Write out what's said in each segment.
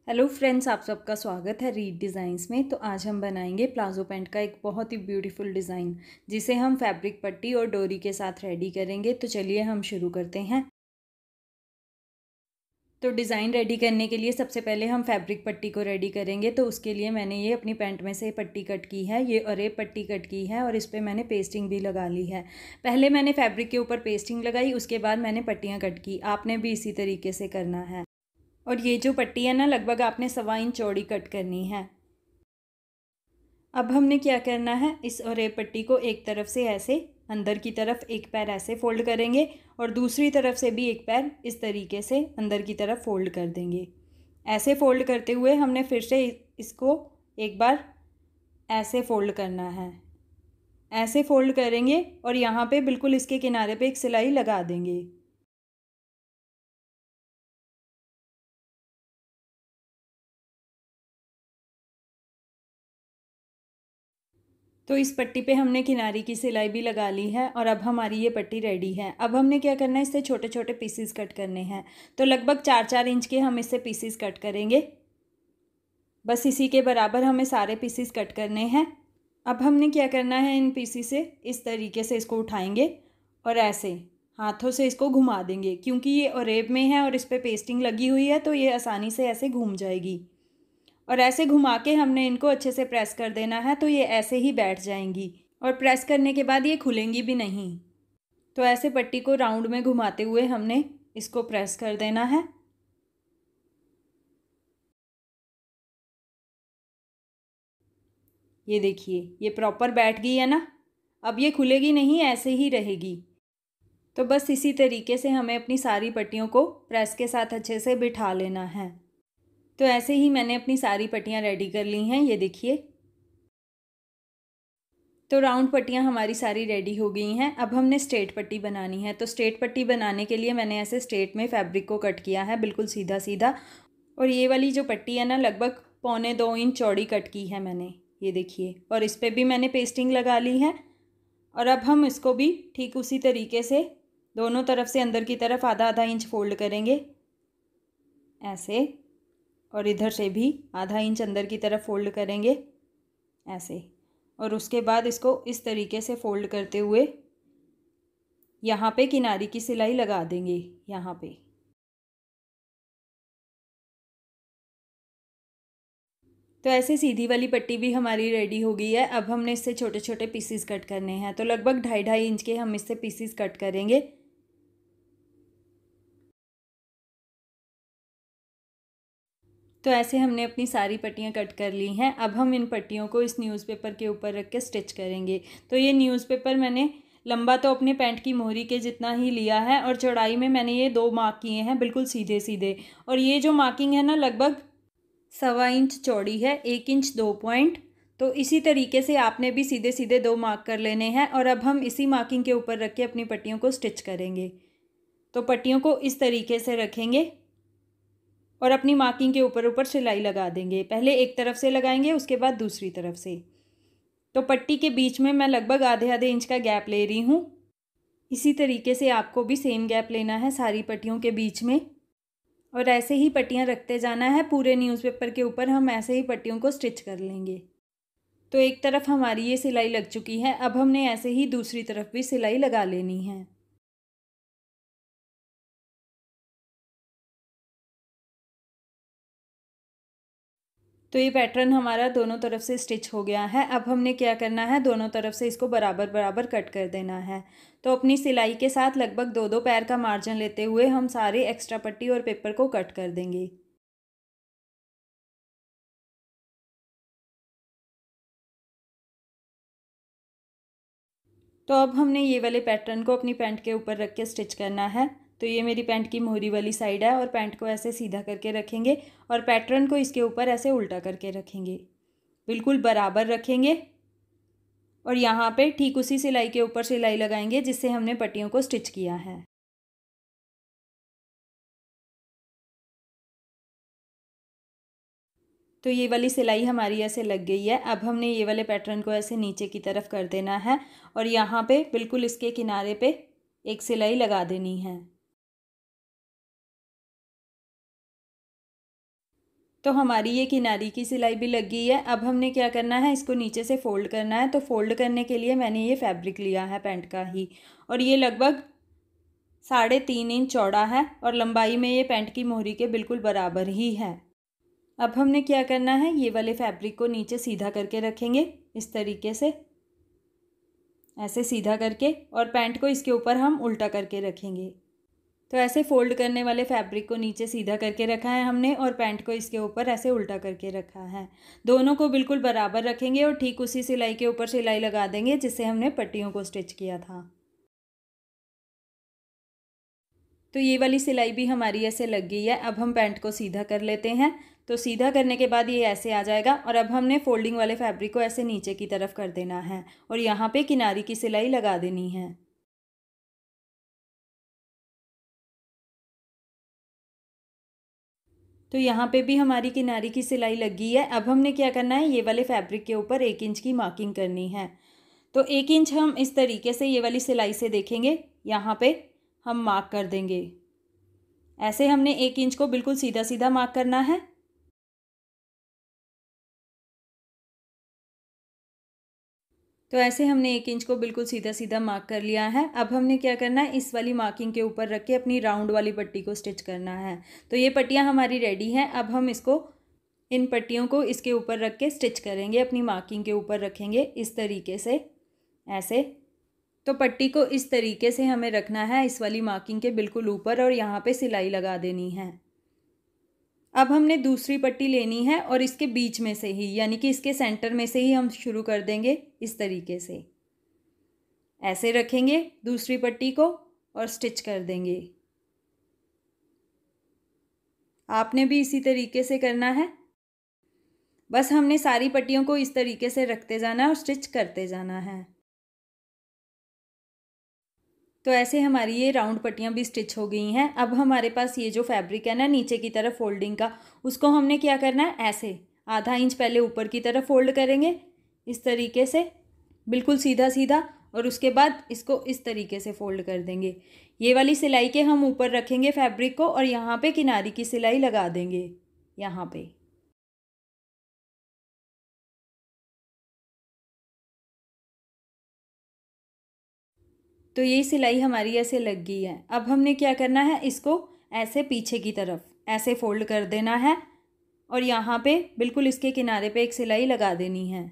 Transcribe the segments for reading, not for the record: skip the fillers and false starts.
Hello friends, आप सबका स्वागत है रीड डिज़ाइंस में। तो आज हम बनाएंगे प्लाजो पैंट का एक बहुत ही ब्यूटीफुल डिज़ाइन, जिसे हम फैब्रिक पट्टी और डोरी के साथ रेडी करेंगे। तो चलिए हम शुरू करते हैं। तो डिज़ाइन रेडी करने के लिए सबसे पहले हम फैब्रिक पट्टी को रेडी करेंगे। तो उसके लिए मैंने ये अपनी पैंट में से पट्टी कट की है, ये अरेब पट्टी कट की है और इस पर मैंने पेस्टिंग भी लगा ली है। पहले मैंने फैब्रिक के ऊपर पेस्टिंग लगाई, उसके बाद मैंने पट्टियाँ कट की। आपने भी इसी तरीके से करना है। और ये जो पट्टी है ना, लगभग आपने 1.25 इंच चौड़ी कट करनी है। अब हमने क्या करना है, इस अरेब पट्टी को एक तरफ से ऐसे अंदर की तरफ एक पैर ऐसे फोल्ड करेंगे और दूसरी तरफ से भी एक पैर इस तरीके से अंदर की तरफ फोल्ड कर देंगे। ऐसे फोल्ड करते हुए हमने फिर से इसको एक बार ऐसे फोल्ड करना है। ऐसे फोल्ड करेंगे और यहाँ पे बिल्कुल इसके किनारे पे एक सिलाई लगा देंगे। तो इस पट्टी पे हमने किनारे की सिलाई भी लगा ली है और अब हमारी ये पट्टी रेडी है। अब हमने क्या करना है, इससे छोटे छोटे पीसीस कट करने हैं। तो लगभग 4-4 इंच के हम इससे पीसीस कट करेंगे। बस इसी के बराबर हमें सारे पीसीस कट करने हैं। अब हमने क्या करना है, इन पीसीस से इस तरीके से इसको उठाएंगे और ऐसे हाथों से इसको घुमा देंगे। क्योंकि ये अरेब में है और इस पर पेस्टिंग लगी हुई है, तो ये आसानी से ऐसे घूम जाएगी। और ऐसे घुमा के हमने इनको अच्छे से प्रेस कर देना है, तो ये ऐसे ही बैठ जाएंगी और प्रेस करने के बाद ये खुलेंगी भी नहीं। तो ऐसे पट्टी को राउंड में घुमाते हुए हमने इसको प्रेस कर देना है। ये देखिए, ये प्रॉपर बैठ गई है ना। अब ये खुलेगी नहीं, ऐसे ही रहेगी। तो बस इसी तरीके से हमें अपनी सारी पट्टियों को प्रेस के साथ अच्छे से बिठा लेना है। तो ऐसे ही मैंने अपनी सारी पट्टियाँ रेडी कर ली हैं, ये देखिए। तो राउंड पट्टियाँ हमारी सारी रेडी हो गई हैं। अब हमने स्ट्रेट पट्टी बनानी है। तो स्ट्रेट पट्टी बनाने के लिए मैंने ऐसे स्ट्रेट में फैब्रिक को कट किया है, बिल्कुल सीधा सीधा। और ये वाली जो पट्टी है ना, लगभग 1.25 इंच चौड़ी कट की है मैंने, ये देखिए। और इस पर भी मैंने पेस्टिंग लगा ली है। और अब हम इसको भी ठीक उसी तरीके से दोनों तरफ से अंदर की तरफ आधा आधा इंच फोल्ड करेंगे ऐसे। और इधर से भी आधा इंच अंदर की तरफ फोल्ड करेंगे ऐसे। और उसके बाद इसको इस तरीके से फोल्ड करते हुए यहाँ पे किनारे की सिलाई लगा देंगे यहाँ पे। तो ऐसे सीधी वाली पट्टी भी हमारी रेडी हो गई है। अब हमने इससे छोटे छोटे पीसीस कट करने हैं। तो लगभग 2.5-2.5 इंच के हम इससे पीसीस कट करेंगे। तो ऐसे हमने अपनी सारी पट्टियाँ कट कर ली हैं। अब हम इन पट्टियों को इस न्यूज़पेपर के ऊपर रख के स्टिच करेंगे। तो ये न्यूज़पेपर मैंने लंबा तो अपने पैंट की मोहरी के जितना ही लिया है और चौड़ाई में मैंने ये 2 मार्क किए हैं, बिल्कुल सीधे सीधे। और ये जो मार्किंग है ना, लगभग 1.25 इंच चौड़ी है, 1 इंच 2 पॉइंट। तो इसी तरीके से आपने भी सीधे सीधे 2 मार्क कर लेने हैं। और अब हम इसी मार्किंग के ऊपर रख के अपनी पट्टियों को स्टिच करेंगे। तो पट्टियों को इस तरीके से रखेंगे और अपनी मार्किंग के ऊपर ऊपर सिलाई लगा देंगे। पहले एक तरफ से लगाएंगे, उसके बाद दूसरी तरफ से। तो पट्टी के बीच में मैं लगभग आधे आधे इंच का गैप ले रही हूँ। इसी तरीके से आपको भी सेम गैप लेना है सारी पट्टियों के बीच में। और ऐसे ही पट्टियाँ रखते जाना है। पूरे न्यूज़पेपर के ऊपर हम ऐसे ही पट्टियों को स्टिच कर लेंगे। तो एक तरफ हमारी ये सिलाई लग चुकी है। अब हमने ऐसे ही दूसरी तरफ भी सिलाई लगा लेनी है। तो ये पैटर्न हमारा दोनों तरफ से स्टिच हो गया है। अब हमने क्या करना है, दोनों तरफ से इसको बराबर बराबर कट कर देना है। तो अपनी सिलाई के साथ लगभग 2-2 पैर का मार्जिन लेते हुए हम सारे एक्स्ट्रा पट्टी और पेपर को कट कर देंगे। तो अब हमने ये वाले पैटर्न को अपनी पैंट के ऊपर रख के स्टिच करना है। तो ये मेरी पैंट की मोहरी वाली साइड है और पैंट को ऐसे सीधा करके रखेंगे और पैटर्न को इसके ऊपर ऐसे उल्टा करके रखेंगे, बिल्कुल बराबर रखेंगे। और यहाँ पे ठीक उसी सिलाई के ऊपर सिलाई लगाएंगे जिससे हमने पट्टियों को स्टिच किया है। तो ये वाली सिलाई हमारी ऐसे लग गई है। अब हमने ये वाले पैटर्न को ऐसे नीचे की तरफ कर देना है और यहाँ पे बिल्कुल इसके किनारे पे एक सिलाई लगा देनी है। तो हमारी ये किनारी की सिलाई भी लग गई है। अब हमने क्या करना है, इसको नीचे से फ़ोल्ड करना है। तो फ़ोल्ड करने के लिए मैंने ये फैब्रिक लिया है पैंट का ही, और ये लगभग 3.5 इंच चौड़ा है और लंबाई में ये पैंट की मोहरी के बिल्कुल बराबर ही है। अब हमने क्या करना है, ये वाले फैब्रिक को नीचे सीधा करके रखेंगे इस तरीके से, ऐसे सीधा करके, और पैंट को इसके ऊपर हम उल्टा करके रखेंगे। तो ऐसे फोल्ड करने वाले फैब्रिक को नीचे सीधा करके रखा है हमने, और पैंट को इसके ऊपर ऐसे उल्टा करके रखा है। दोनों को बिल्कुल बराबर रखेंगे और ठीक उसी सिलाई के ऊपर सिलाई लगा देंगे जिससे हमने पट्टियों को स्टिच किया था। तो ये वाली सिलाई भी हमारी ऐसे लग गई है। अब हम पैंट को सीधा कर लेते हैं। तो सीधा करने के बाद ये ऐसे आ जाएगा, और अब हमने फोल्डिंग वाले फैब्रिक को ऐसे नीचे की तरफ कर देना है और यहाँ पे किनारी की सिलाई लगा देनी है। तो यहाँ पे भी हमारी किनारी की सिलाई लग गई है। अब हमने क्या करना है, ये वाले फैब्रिक के ऊपर 1 इंच की मार्किंग करनी है। तो 1 इंच हम इस तरीके से ये वाली सिलाई से देखेंगे, यहाँ पे हम मार्क कर देंगे। ऐसे हमने 1 इंच को बिल्कुल सीधा सीधा मार्क करना है। तो ऐसे हमने 1 इंच को बिल्कुल सीधा सीधा मार्क कर लिया है। अब हमने क्या करना है, इस वाली मार्किंग के ऊपर रख के अपनी राउंड वाली पट्टी को स्टिच करना है। तो ये पट्टियाँ हमारी रेडी हैं। अब हम इसको, इन पट्टियों को इसके ऊपर रख के स्टिच करेंगे, अपनी मार्किंग के ऊपर रखेंगे इस तरीके से, ऐसे। तो पट्टी को इस तरीके से हमें रखना है, इस वाली मार्किंग के बिल्कुल ऊपर, और यहाँ पे सिलाई लगा देनी है। अब हमने दूसरी पट्टी लेनी है और इसके बीच में से ही, यानी कि इसके सेंटर में से ही हम शुरू कर देंगे इस तरीके से। ऐसे रखेंगे दूसरी पट्टी को और स्टिच कर देंगे। आपने भी इसी तरीके से करना है। बस हमने सारी पट्टियों को इस तरीके से रखते जाना है और स्टिच करते जाना है। तो ऐसे हमारी ये राउंड पट्टियाँ भी स्टिच हो गई हैं। अब हमारे पास ये जो फैब्रिक है ना नीचे की तरफ फोल्डिंग का, उसको हमने क्या करना है, ऐसे आधा इंच पहले ऊपर की तरफ फोल्ड करेंगे इस तरीके से, बिल्कुल सीधा सीधा, और उसके बाद इसको इस तरीके से फोल्ड कर देंगे। ये वाली सिलाई के हम ऊपर रखेंगे फैब्रिक को, और यहाँ पे किनारी की सिलाई लगा देंगे यहाँ पे। तो ये सिलाई हमारी ऐसे लग गई है। अब हमने क्या करना है, इसको ऐसे पीछे की तरफ ऐसे फोल्ड कर देना है, और यहाँ पे बिल्कुल इसके किनारे पे एक सिलाई लगा देनी है।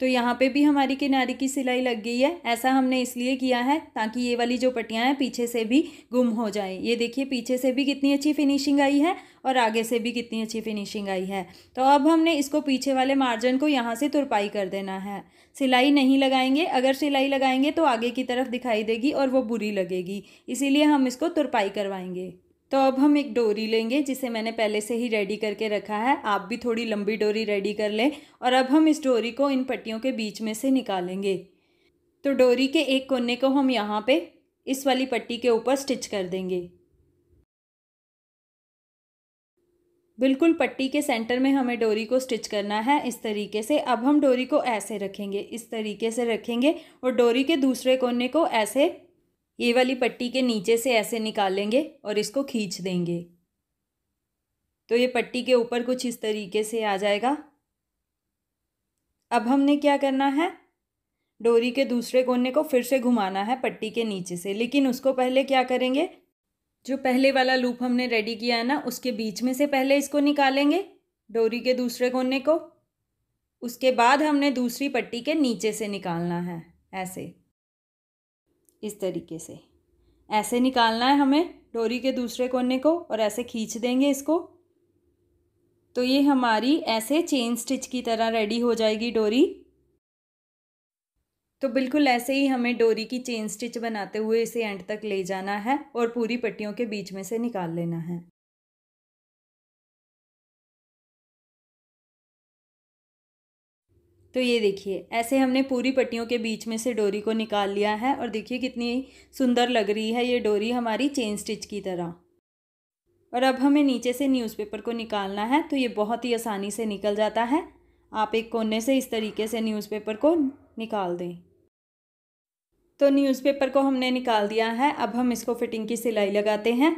तो यहाँ पे भी हमारी किनारी की सिलाई लग गई है। ऐसा हमने इसलिए किया है ताकि ये वाली जो पट्टियाँ हैं पीछे से भी गुम हो जाए। ये देखिए पीछे से भी कितनी अच्छी फिनिशिंग आई है और आगे से भी कितनी अच्छी फिनिशिंग आई है। तो अब हमने इसको पीछे वाले मार्जिन को यहाँ से तुरपाई कर देना है। सिलाई नहीं लगाएंगे, अगर सिलाई लगाएंगे तो आगे की तरफ दिखाई देगी और वो बुरी लगेगी, इसीलिए हम इसको तुरपाई करवाएंगे। तो अब हम एक डोरी लेंगे जिसे मैंने पहले से ही रेडी करके रखा है। आप भी थोड़ी लंबी डोरी रेडी कर लें, और अब हम इस डोरी को इन पट्टियों के बीच में से निकालेंगे। तो डोरी के एक कोने को हम यहाँ पे इस वाली पट्टी के ऊपर स्टिच कर देंगे। बिल्कुल पट्टी के सेंटर में हमें डोरी को स्टिच करना है इस तरीके से। अब हम डोरी को ऐसे रखेंगे, इस तरीके से रखेंगे, और डोरी के दूसरे कोने को ऐसे ये वाली पट्टी के नीचे से ऐसे निकालेंगे और इसको खींच देंगे। तो ये पट्टी के ऊपर कुछ इस तरीके से आ जाएगा। अब हमने क्या करना है, डोरी के दूसरे कोने को फिर से घुमाना है पट्टी के नीचे से, लेकिन उसको पहले क्या करेंगे, जो पहले वाला लूप हमने रेडी किया है ना उसके बीच में से पहले इसको निकालेंगे डोरी के दूसरे कोने को। उसके बाद हमने दूसरी पट्टी के नीचे से निकालना है, ऐसे इस तरीके से ऐसे निकालना है हमें डोरी के दूसरे कोने को, और ऐसे खींच देंगे इसको। तो ये हमारी ऐसे चेन स्टिच की तरह रेडी हो जाएगी डोरी। तो बिल्कुल ऐसे ही हमें डोरी की चेन स्टिच बनाते हुए इसे एंड तक ले जाना है और पूरी पट्टियों के बीच में से निकाल लेना है। तो ये देखिए ऐसे हमने पूरी पट्टियों के बीच में से डोरी को निकाल लिया है, और देखिए कितनी सुंदर लग रही है ये डोरी हमारी चेन स्टिच की तरह। और अब हमें नीचे से न्यूज़पेपर को निकालना है, तो ये बहुत ही आसानी से निकल जाता है। आप एक कोने से इस तरीके से न्यूज़पेपर को निकाल दें। तो न्यूज़पेपर को हमने निकाल दिया है। अब हम इसको फिटिंग की सिलाई लगाते हैं।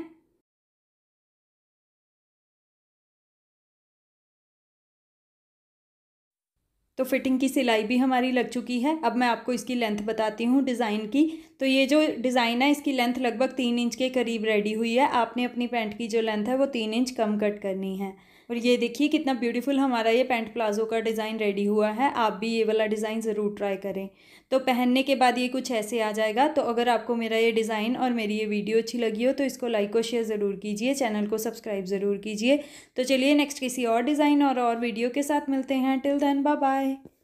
तो फिटिंग की सिलाई भी हमारी लग चुकी है। अब मैं आपको इसकी लेंथ बताती हूँ डिज़ाइन की। तो ये जो डिज़ाइन है इसकी लेंथ लगभग 3 इंच के करीब रेडी हुई है। आपने अपनी पैंट की जो लेंथ है वो 3 इंच कम कट करनी है। और ये देखिए कितना ब्यूटीफुल हमारा ये पैंट प्लाजो का डिज़ाइन रेडी हुआ है। आप भी ये वाला डिज़ाइन ज़रूर ट्राई करें। तो पहनने के बाद ये कुछ ऐसे आ जाएगा। तो अगर आपको मेरा ये डिज़ाइन और मेरी ये वीडियो अच्छी लगी हो तो इसको लाइक और शेयर ज़रूर कीजिए, चैनल को सब्सक्राइब ज़रूर कीजिए। तो चलिए नेक्स्ट किसी और डिज़ाइन और वीडियो के साथ मिलते हैं। Till then bye bye.